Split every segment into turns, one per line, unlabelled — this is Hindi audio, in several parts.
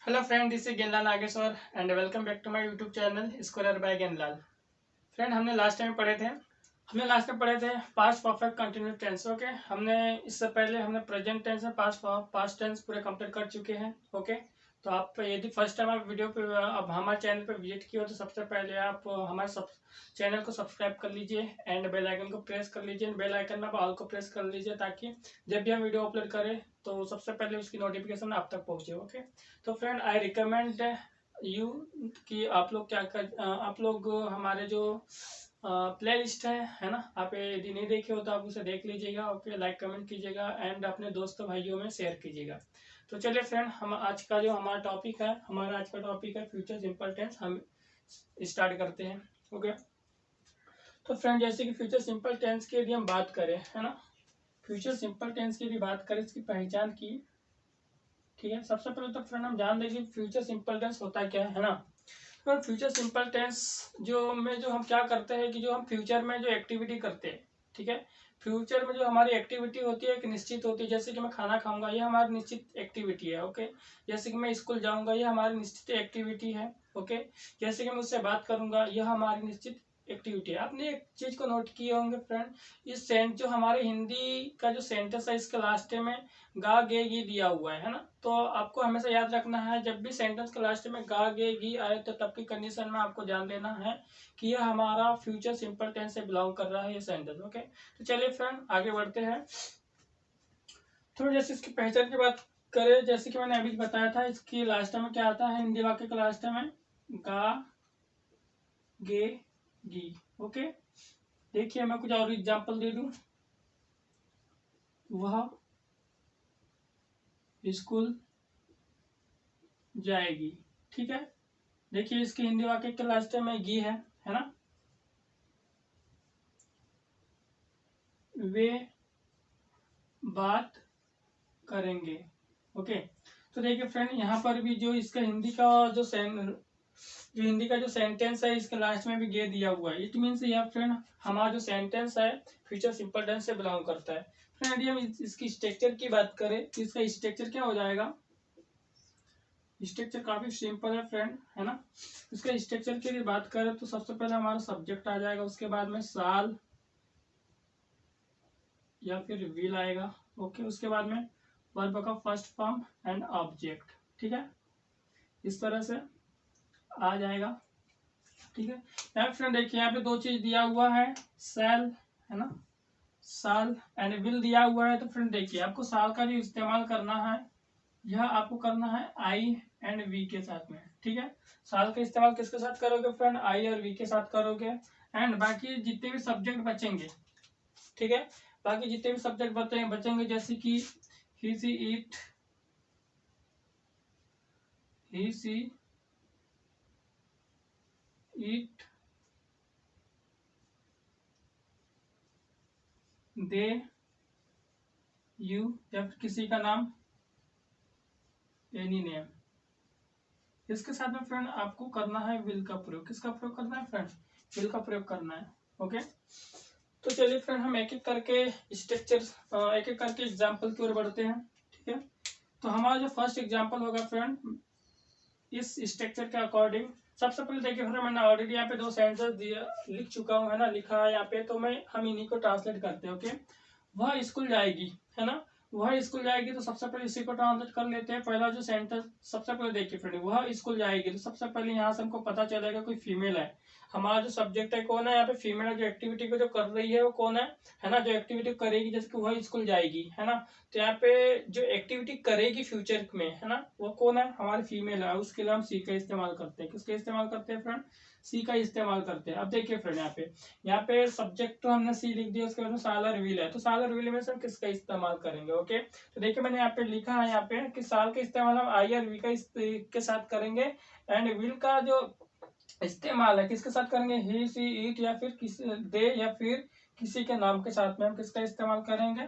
Hello friend, this is Gyanlal Nageshwar and welcome back to my YouTube channel scholar by Gyanlal. Friend, हमने लास्ट में पढ़े थे past perfect continuous tense. Okay, हमने इससे पहले हमने प्रेजेंट टेंस में पास्ट टेंस पूरे कंप्लीट कर चुके हैं। ओके, तो आप यदि फर्स्ट टाइम आप वीडियो पे अब हमारे चैनल पे विजिट किए हो तो सबसे पहले आप हमारे चैनल को सब्सक्राइब कर लीजिए एंड बेल आइकन को प्रेस कर लीजिए। बेल आइकन में आप ऑल को प्रेस कर लीजिए ताकि जब भी हम वीडियो अपलोड करें तो सबसे पहले उसकी नोटिफिकेशन आप तक पहुंचे। ओके, तो फ्रेंड आई रिकमेंड यू कि आप लोग आप लोग हमारे जो प्ले लिस्ट है ना, आप यदि नहीं देखे हो तो आप उसे देख लीजिएगा। ओके, लाइक कमेंट कीजिएगा एंड अपने दोस्तों भाइयों में शेयर कीजिएगा। तो चलिए फ्रेंड, हम आज का जो हमारा आज का टॉपिक है फ्यूचर सिंपल टेंस। हम स्टार्ट करते हैं। ओके, तो फ्रेंड जैसे कि फ्यूचर सिंपल टेंस की यदि हम बात करें, है ना, फ्यूचर सिंपल टेंस की यदि बात करें, इसकी पहचान की, ठीक है। सबसे पहले तो फ्रेंड हम जान लेंगे फ्यूचर सिंपल टेंस होता क्या है ना। तो फ्यूचर सिंपल टेंस जो हम क्या करते हैं कि जो हम फ्यूचर में जो एक्टिविटी करते हैं, ठीक है, फ्यूचर में जो हमारी एक्टिविटी होती है एक निश्चित होती है। जैसे कि मैं खाना खाऊंगा, ये हमारी निश्चित एक्टिविटी है। ओके, जैसे कि मैं स्कूल जाऊंगा, ये हमारी निश्चित एक्टिविटी है। ओके, जैसे कि मैं उससे बात करूंगा, यह हमारी निश्चित एक्टिविटी है। आपने एक चीज को नोट किए होंगे फ्रेंड, इस सेंट जो हमारे हिंदी का जो सेंटेंस है इसके लास्ट में गा गे गी दिया हुआ है ना। तो आपको हमेशा याद रखना है, जब भी सेंटेंस के लास्ट में गा गे गी आए तो तब की कंडीशन में आपको जान लेना है कि यह हमारा फ्यूचर सिंपल टेंस से बिलोंग कर रहा है ये सेंटेंस। ओके, तो चलिए फ्रेंड आगे बढ़ते हैं। तो जैसे इसकी पहचान की बात करें, जैसे कि मैंने अभी बताया था, इसकी लास्ट में क्या आता है, हिंदी वाक्य के लास्ट में गा गे गी। ओके, देखिए मैं कुछ और एग्जाम्पल दे दूं। वह स्कूल जाएगी, ठीक है। देखिए इसके हिंदी वाक्य के लास्ट में गी है ना। वे बात करेंगे। ओके, तो देखिए फ्रेंड यहाँ पर भी जो इसका हिंदी का जो सेंटेंस है इसके लास्ट में भी गे दिया हुआ है। इट मीन्स यह फ्रेंड हमारा जो सेंटेंस है फ्यूचर सिंपल टेंस से बिलोंग करता है। फ्रेंड यदि हम इसकी स्ट्रक्चर की बात करें तो इसका स्ट्रक्चर क्या हो जाएगा। स्ट्रक्चर काफी सिंपल है फ्रेंड, है ना। इसका स्ट्रक्चर की बात करें तो सबसे पहले हमारा सब्जेक्ट आ जाएगा, उसके बाद में साल या फिर विल आएगा। ओके, उसके बाद में वर्ब का फर्स्ट फॉर्म एंड ऑब्जेक्ट, ठीक है, इस तरह से आ जाएगा। ठीक है, यहाँ फ्रेंड देखिए यहाँ पे दो चीज दिया हुआ है, सेल, है ना, साल एंड विल दिया हुआ है। तो फ्रेंड देखिए आपको साल का जो इस्तेमाल करना है यह आपको करना है आई एंड वी के साथ में, ठीक है। साल का इस्तेमाल किसके साथ करोगे फ्रेंड, आई और वी के साथ करोगे। एंड बाकी जितने भी सब्जेक्ट बचेंगे, ठीक है, बाकी जितने भी सब्जेक्ट बचेंगे जैसे कि he she it, he she it, they, you, या फिर किसी का नाम, एनी नेम। इसके साथ में फ्रेंड आपको करना है विल का प्रयोग। किसका प्रयोग करना है फ्रेंड, विल का प्रयोग करना है। ओके, तो चलिए फ्रेंड हम एक एक करके एक एक करके एग्जाम्पल की ओर बढ़ते हैं, ठीक है। तो हमारा जो फर्स्ट एग्जाम्पल होगा फ्रेंड इस स्ट्रक्चर के अकॉर्डिंग, सबसे पहले देखिए फ्रेंड मैंने ऑलरेडी यहाँ पे दो सेंटेंस दिया लिख चुका हूँ, है ना, लिखा है यहाँ पे, तो मैं हम इन्हीं को ट्रांसलेट करते हैं। ओके, वह स्कूल जाएगी, है ना, वह स्कूल जाएगी, तो सबसे पहले इसी को ट्रांसलेट कर लेते हैं। पहला जो सेंटेंस सबसे पहले देखिए फ्रेंड, वह स्कूल जाएगी, तो सबसे पहले यहाँ से हमको पता चलेगा कोई फीमेल है। हमारा जो सब्जेक्ट है कौन है, यहाँ पे फीमेल है, जो एक्टिविटी को जो कर रही है वो कौन है ना, जो एक्टिविटी करेगी, जैसे कि वह स्कूल जाएगी, है ना। तो यहाँ पे जो एक्टिविटी करेगी फ्यूचर में, है ना, वो कौन है, हमारी फीमेल है। उसके लिए हम सी का इस्तेमाल करते हैं। किसका इस्तेमाल करते हैं फ्रेंड, सी का इस्तेमाल करते हैं। अब देखिए फ्रेंड यहाँ पे सब्जेक्ट तो हमने सी लिख दिया, उसके बाद में साल और विल है, तो साल और विल में से हम किसका इस्तेमाल करेंगे। ओके, तो देखिए मैंने यहाँ पे लिखा है यहाँ पे कि साल का इस्तेमाल हम आई और वी के साथ करेंगे। एंड विल का जो इस्तेमाल है किसके साथ करेंगे, ही सी इट या फिर किसी दे या फिर किसी के नाम के साथ में हम किसका इस्तेमाल करेंगे,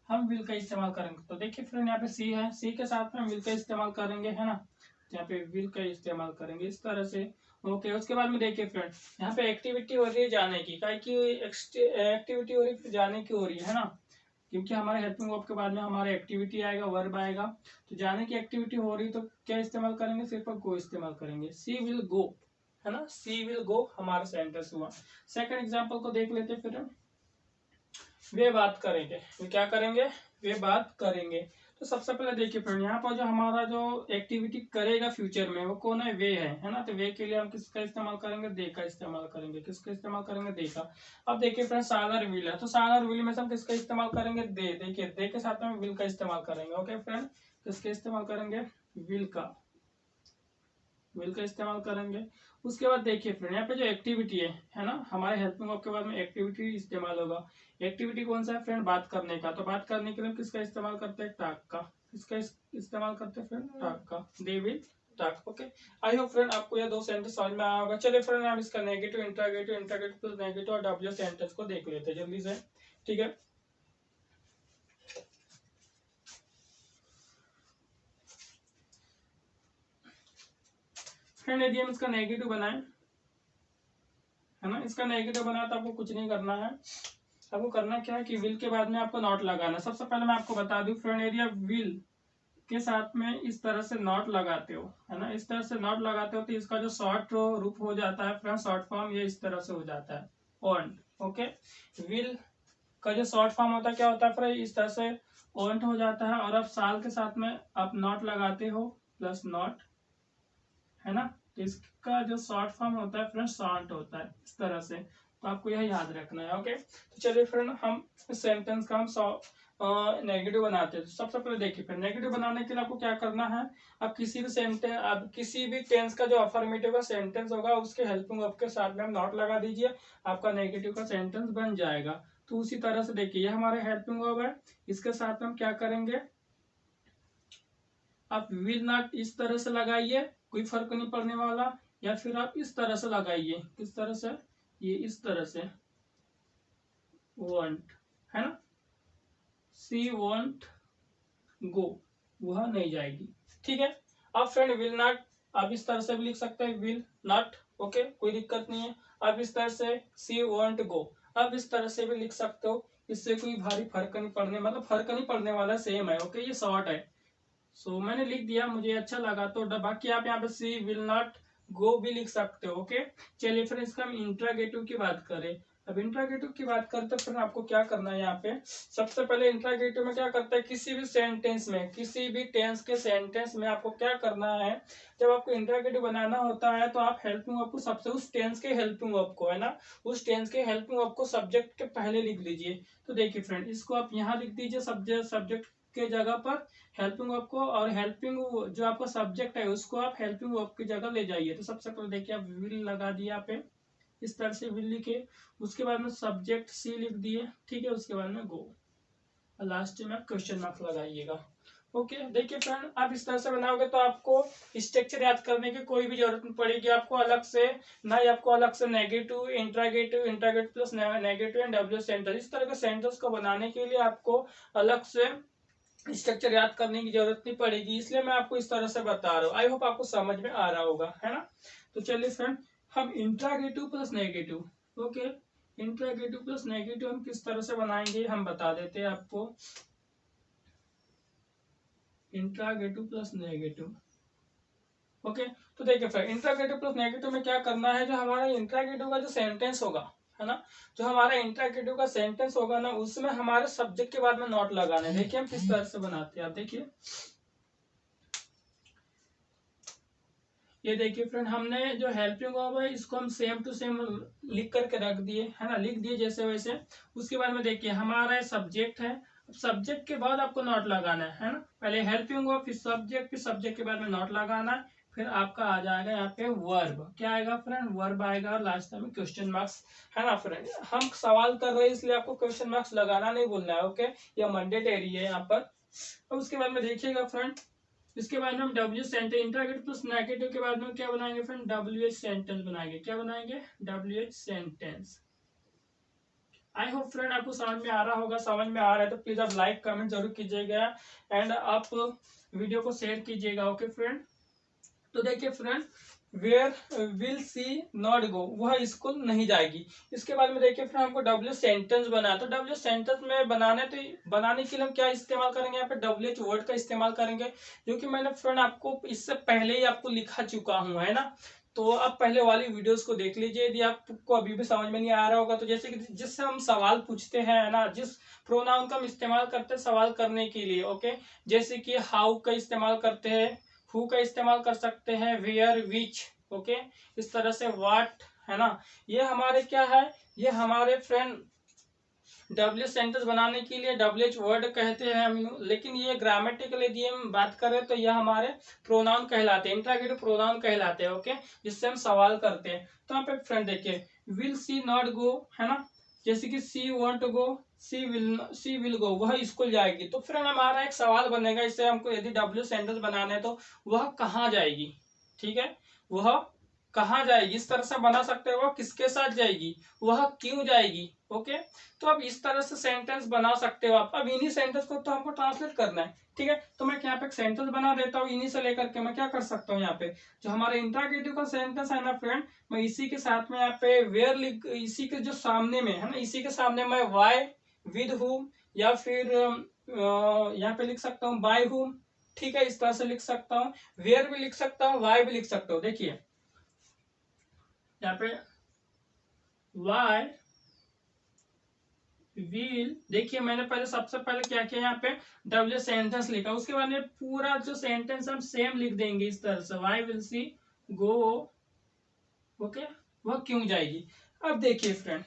हम विल का इस्तेमाल करेंगे। तो देखिए फ्रेंड यहाँ पे सी है, सी के साथ में हम विल का इस्तेमाल करेंगे, है ना, तो यहाँ पे विल का इस्तेमाल करेंगे इस तरह से। ओके, उसके बाद में देखिए फ्रेंड यहाँ पे एक्टिविटी हो रही है जाने की, क्या की एक्टिविटी हो रही है, जाने की हो रही है ना। क्योंकि हमारे हेल्पिंग वर्ब के बाद में हमारा एक्टिविटी आएगा, वर्ब आएगा। तो जाने की एक्टिविटी हो रही तो क्या इस्तेमाल करेंगे, सिर्फ गो इस्तेमाल करेंगे। सी विल गो, है ना, सी विल गो हमारा सेंटेंस हुआ। सेकंड एग्जांपल को देख लेते फिर हम। वे बात करेंगे, वे क्या करेंगे, वे बात करेंगे। तो सबसे पहले देखिए फ्रेंड, यहाँ पर जो हमारा जो एक्टिविटी करेगा फ्यूचर में वो कौन है, वे है ना। तो वे के लिए हम किसका इस्तेमाल करेंगे, दे का इस्तेमाल करेंगे। किसका इस्तेमाल करेंगे, दे का। अब देखिए फ्रेंड, सागर विल है, तो सागर विल में से हम किसका इस्तेमाल करेंगे, दे। देखिए दे के साथ में विल का इस्तेमाल करेंगे। ओके फ्रेंड, किसके इस्तेमाल करेंगे, विल का, विल का इस्तेमाल करेंगे। उसके बाद देखिए फ्रेंड, यहाँ पे जो एक्टिविटी है ना, हमारे हेल्पिंग वर्ब के बाद में एक्टिविटी इस्तेमाल होगा। एक्टिविटी कौन सा है फ्रेंड, बात करने का। तो बात करने के लिए किसका इस्तेमाल करते हैं, टॉक का। किसका इस्तेमाल करते हैं फ्रेंड, टॉक का। They will talk. Okay, I hope friend आपको ये दो सेंटेंस समझ में आया होगा। चलिए फ्रेंड, हम इसका negative, interrogative, interrogative plus negative और डब्ल्यू सेंटेंस को देख लेते हैं जल्दी से, ठीक है। फ्रेंड यदि हम इसका नेगेटिव बनाए, है ना, इसका नेगेटिव बना तो आपको कुछ नहीं करना है। आपको करना क्या है कि विल के बाद में आपको नॉट लगाना। सबसे पहले मैं आपको बता दूं फ्रेंड, यदि आप विल के साथ में इस तरह से नॉट लगाते हो, है ना, इस तरह से नॉट लगाते हो तो इसका जो शॉर्ट रूप हो जाता है फ्रेंड, शॉर्ट फॉर्म ये इस तरह से हो जाता है, ऑन्ट। ओके, विल का जो शॉर्ट फॉर्म होता है क्या होता है फ्रेंड, इस तरह से ऑन्ट हो जाता है। और अब साल के साथ में आप नॉट लगाते हो, प्लस नॉट, है ना। तो इसका जो शॉर्ट फॉर्म होता है फ्रेंड, शॉर्ट होता है इस तरह से। तो आपको यह याद रखना है। ओके, तो चलिए फ्रेंड, हम इस सेंटेंस का हम नेगेटिव बनाते हैं। सबसे पहले देखिए फ्रेंड, नेगेटिव बनाने के लिए आपको क्या करना है, आप किसी भी सेंटेंस, आप किसी भी टेंस का जो अफर्मेटिव का सेंटेंस होगा उसके हेल्पिंग वर्ब के साथ में हम नॉट लगा दीजिए, आपका नेगेटिव का सेंटेंस बन जाएगा। तो उसी तरह से देखिए, ये हमारे हेल्पिंग वर्ब है, इसके साथ में हम क्या करेंगे, आप विल नॉट इस तरह से लगाइए, कोई फर्क नहीं पड़ने वाला। या फिर आप इस तरह से लगाइए, किस तरह से, ये इस तरह से, वॉन्ट, है ना, सी वॉन्ट गो, वह नहीं जाएगी, ठीक है। अब फ्रेंड विल नॉट आप इस तरह से भी लिख सकते हैं, विल नॉट। ओके, कोई दिक्कत नहीं है। अब इस तरह से सी वॉन्ट गो, अब इस तरह से भी लिख सकते हो, इससे कोई भारी फर्क नहीं पड़ने, मतलब फर्क नहीं पड़ने वाला, सेम है। ओके, ये शॉर्ट है। सो मैंने लिख दिया, मुझे अच्छा लगा। तो बाकी आप यहाँ पे सी विल नॉट गो भी लिख सकते हो। ओके, चलिए फिर इसका हम इंट्रागेटिव की बात करें। अब इंट्रागेटिव की बात करते फिर आपको क्या करना है, यहाँ पे सबसे पहले इंट्रागेटिव में क्या करता है, किसी भी सेंटेंस में, किसी भी टेंस के सेंटेंस में आपको क्या करना है, जब आपको इंट्रागेटिव बनाना होता है तो आप हेल्पिंग वर्ब को सबसे, उस टेंस के हेल्पिंग वर्ब को, है ना, उस टेंस के हेल्पिंग वर्ब को सब्जेक्ट के पहले लिख लीजिए। तो देखिए फ्रेंड, इसको आप यहाँ लिख दीजिए सब्जेक्ट के जगह पर हेल्पिंग वर्ब को, और हेल्पिंग जो आपका सब्जेक्ट है उसको आप हेल्पिंग वर्ब की जगह ले जाइए। तो सबसे पहले देखिए, आप विल लगा दिया यहाँ पे, इस तरह से विल लिखे, उसके बाद में सब्जेक्ट सी लिख दिए, ठीक है। उसके बाद में गो, और लास्ट में आप क्वेश्चन मार्क लगाइएगा। ओके, देखिए फ्रेंड, आप इस तरह से बनाओगे तो आपको स्ट्रक्चर याद करने की कोई भी जरूरत नहीं पड़ेगी आपको अलग से, ना ही आपको अलग से negative, interrogative, interrogative plus negative and W sentence, इस तरह के सेंटेंस को बनाने के लिए आपको अलग से स्ट्रक्चर याद करने की जरूरत नहीं पड़ेगी, इसलिए मैं आपको इस तरह से बता रहा हूँ। आई होप आपको समझ में आ रहा होगा, है ना। तो चलिए फ्रेंड, हम interrogative plus negative, okay, interrogative plus negative हम किस तरह से बनाएंगे हम बता देते हैं आपको। Interrogative plus negative, okay. तो देखिए फ्रेंड, इंट्रागेटिव प्लस नेगेटिव में क्या करना है, जो हमारा इंट्रागेटिव का जो सेंटेंस होगा, है ना, जो हमारा इंट्रागेटिव का सेंटेंस होगा ना, उसमें हमारे सब्जेक्ट के बाद में नॉट लगाना है। देखिए हम किस तरह से बनाते हैं, आप देखिए, ये देखिए फ्रेंड, हमने जो हेल्पिंग वर्ब है इसको हम सेम टू सेम लिख करके रख दिए, है ना, लिख दिए जैसे वैसे। उसके बाद में देखिए हमारा सब्जेक्ट है, सब्जेक्ट के बाद आपको नॉट लगाना है ना, पहले हेल्पिंग वर्ब, फिर सब्जेक्ट, फिर सब्जेक्ट के बाद में नॉट लगाना है, फिर आपका आ जाएगा यहाँ पे वर्ब, क्या आएगा फ्रेंड, वर्ब आएगा, और लास्ट में क्वेश्चन मार्क्स, है ना फ्रेंड। हम सवाल कर रहे हैं इसलिए आपको क्वेश्चन मार्क्स लगाना नहीं भूलना है। ओके, यह मैंडेटरी है यहाँ पर। अब उसके बाद में देखिएगा फ्रेंड, इसके बाद में हम W sentence, interrogative plus negative के बाद में क्या बनाएंगे फ्रेंड, डब्ल्यू एच सेंटेंस बनाएंगे। क्या बनाएंगे, W H sentence. I hope friend आपको समझ में आ रहा होगा। समझ में आ रहा है तो प्लीज आप लाइक कमेंट जरूर कीजिएगा, एंड आप वीडियो को शेयर कीजिएगा। ओके फ्रेंड, तो देखिए friend, where will she not go, वह स्कूल नहीं जाएगी। इसके बाद में देखिए फ्रेंड, हमको डब्ल्यू सेंटेंस बनाया, तो डब्ल्यू सेंटेंस में बनाने के लिए हम क्या इस्तेमाल करेंगे, यहाँ पे डब्ल्यूएच वर्ड का इस्तेमाल करेंगे, जो कि मैंने फ्रेंड आपको इससे पहले ही आपको लिखा चुका हूँ, है ना। तो अब पहले वाली वीडियोस को देख लीजिए, यदि आपको अभी भी समझ में नहीं आ रहा होगा तो जैसे कि जिससे हम सवाल पूछते हैं, है ना, जिस प्रोनाउन का हम इस्तेमाल करते हैं सवाल करने के लिए, ओके, जैसे कि हाउ का इस्तेमाल करते हैं, हु का इस्तेमाल कर सकते हैं, वेयर, विच, ओके, इस तरह से व्हाट, है ना। ये हमारे क्या है, ये हमारे फ्रेंड डब्ल्यू सेंटेंस बनाने के लिए डब्ल्यूएच वर्ड कहते हैं हम, लेकिन ये ग्रामेटिकल यदि हम बात करें तो यह हमारे प्रोनाउन कहलाते हैं, इंट्रागेटिव प्रोनाउन कहलाते हैं, ओके, जिससे हम सवाल करते हैं। तो यहाँ पे फ्रेंड देखिए, विल सी नॉट गो, है ना, जैसे कि सी want go, C will go, वह स्कूल जाएगी। तो फ्रेंड हमारा एक सवाल बनेगा, इससे हमको यदि डब्ल्यू सेंटेंस बनाना है तो वह कहाँ जाएगी, ठीक है, वह कहाँ जाएगी, इस तरह से बना सकते हैं, वह किसके साथ जाएगी, वह क्यों जाएगी, ओके। तो अब इस तरह से सेंटेंस बना सकते हो आप। अब इन्हीं सेंटेंस को तो हमको ट्रांसलेट करना है, ठीक है। तो मैं यहाँ पे एक सेंटेंस बना देता हूँ, इन्हीं से लेकर के मैं क्या कर सकता हूँ, यहाँ पे जो हमारे इंट्रागेटिव का सेंटेंस है ना फ्रेंड, मैं इसी के साथ में यहाँ पे वेयर लिख, इसी के जो सामने में है ना, इसी के सामने मैं वाई, विद हुम, या फिर यहाँ पे लिख सकता हूँ बाय हुम, ठीक है, इस तरह से लिख सकता हूँ। वेयर भी लिख सकता हूँ, वाई भी लिख सकता हूँ। देखिए यहाँ पे वाई विल, देखिए मैंने पहले सबसे पहले क्या किया, यहाँ पे डब्ल्यू सेंटेंस लिखा, उसके बाद में पूरा जो सेंटेंस हम सेम लिख देंगे इस तरह से, why will she go, okay, वह क्यों जाएगी। अब देखिए फ्रेंड,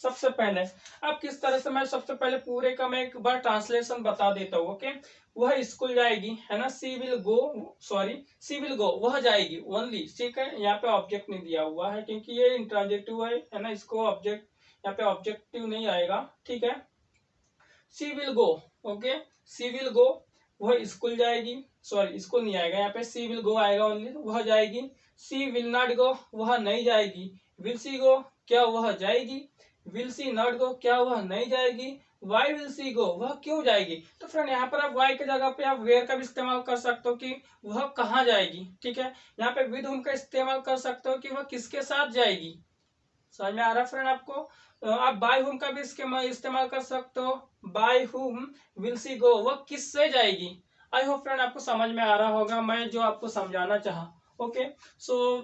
सबसे पहले अब किस तरह से, मैं सबसे पहले पूरे का मैं एक बार ट्रांसलेशन बता देता हूँ, ओके। वह स्कूल जाएगी, है ना, she will go, sorry, she will go, वह जाएगी ओनली, ठीक है, यहाँ पे ऑब्जेक्ट नहीं दिया हुआ है क्योंकि ये इंट्रांजेक्टिव है ना, इसको ऑब्जेक्ट, यहाँ पे ऑब्जेक्टिव नहीं आएगा, ठीक है। She will go, okay, she will go, वह स्कूल जाएगी, सॉरी स्कूल नहीं आएगा, यहाँ पे सी विल गो आएगा ओनली, वह जाएगी। सी विल नॉट गो, वह नहीं जाएगी। विल सी गो, क्या वह जाएगी। विल सी नॉट गो, क्या वह नहीं जाएगी। वाई विल सी गो, वह क्यों जाएगी। तो फ्रेंड यहाँ पर आप वाई की जगह पे आप वेयर का भी इस्तेमाल कर सकते हो कि वह कहाँ जाएगी, ठीक है। यहाँ पे विद हुम का इस्तेमाल कर सकते हो कि वह किसके साथ जाएगी। समझ में आ रहा है फ्रेंड आपको। आप बाय हुम का भी इसके इस्तेमाल कर सकते हो, बाय हुम विल सी गो, वह किससे जाएगी। आई होप फ्रेंड आपको समझ में आ रहा होगा मैं जो आपको समझाना चाहा, ओके। सो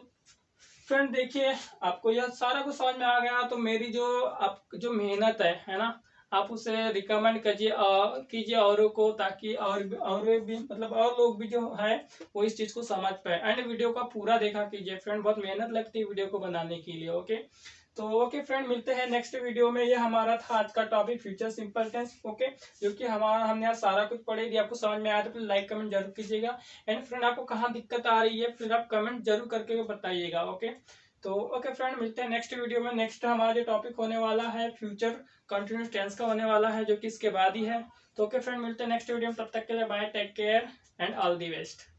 फ्रेंड देखिए, आपको यह सारा कुछ समझ में आ गया तो मेरी जो आप जो मेहनत है ना, आप उसे रिकमेंड कीजिए औरों को, ताकि और भी मतलब और लोग भी जो है वो इस चीज को समझ पाए। एंड वीडियो का पूरा देखा कीजिए फ्रेंड, बहुत मेहनत लगती है वीडियो को बनाने के लिए, ओके। तो ओके फ्रेंड, मिलते हैं नेक्स्ट वीडियो में। ये हमारा था आज का topic, future simple tense, okay, जो कि हमने यहाँ सारा कुछ पढ़े। यदि आपको समझ में आया तो प्लीज लाइक कमेंट जरूर कीजिएगा। एंड फ्रेंड आपको कहाँ दिक्कत आ रही है फिर आप कमेंट जरूर करके बताइएगा, ओके। तो ओके फ्रेंड, मिलते हैं नेक्स्ट वीडियो में। नेक्स्ट हमारा जो टॉपिक होने वाला है फ्यूचर कंटिन्यूस टेंस का होने वाला है, जो कि इसके बाद ही है। तो ओके फ्रेंड, मिलते हैं नेक्स्ट वीडियो में, तब तक के लिए bye, take care and all the best.